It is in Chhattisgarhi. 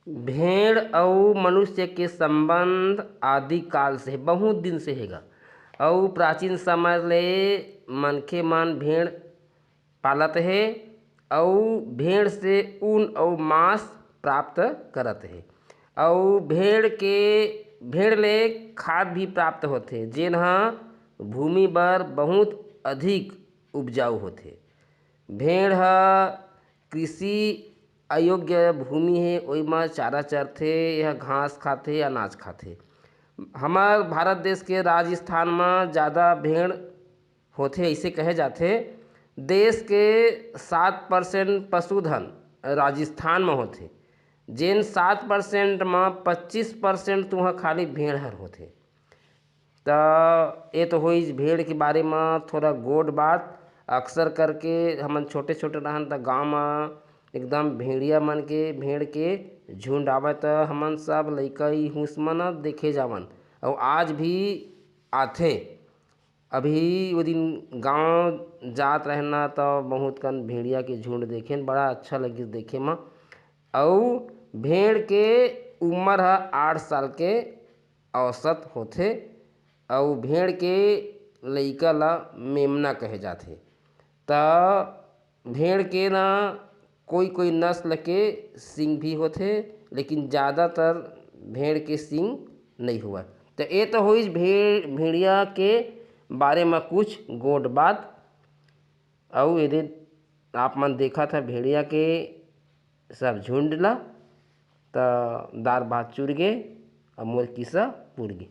भेड़ अउ मनुष्य के संबंध आदिकाल से बहुत दिन से हेगा। अउ प्राचीन समय ले मनखे मन भेड़ पालत हे अउ भेड़ से ऊन अउ मांस प्राप्त करत हे। अउ भेड़ ले खाद भी प्राप्त होथे जेन ह भूमि बर बहुत अधिक उपजाऊ होथे। भेड़ ह कृषि अयोग्य भूमि हे ओइ म चारा चरथे, यह घास खाथे, अनाज खाथे। हमर भारत देश के राजस्थान में ज़्यादा भेड़ होथे ऐसे कहे जाथे। देश के 7% पशुधन राजस्थान में होथे, जेन 7% में 25% तो वहाँ खाली भेड़ हर होथे। तो ये तो हुई भेड़ के बारे में थोड़ा गोड बात। अक्सर करके हमन छोटे छोटे रहन त गाँव में एकदम भेड़ के झुंड आवे तो हमन सब लइका हुस मन देखे जावन और आज भी आथे। अभी वो दिन गांव जात रहना तो बहुत कन भेड़िया के झुंड देखे, बड़ा अच्छा लगी देखे में। और भेड़ के उम्र है 8 साल के औसत होथे। और भेड़ के लइका ला मेमना कहे जाथे। तो भेड़ के ना कोई नस्ल के सींग भी होथे, लेकिन ज़्यादातर भेड़ के सींग नहीं हुआ। तो ये तो हुई भेड़िया के बारे में कुछ गोट बात। और यदि आप मन देखा था भेड़िया के सब झुंड ला तो दार भात चुर गे और मोर किस्सा पुर गे।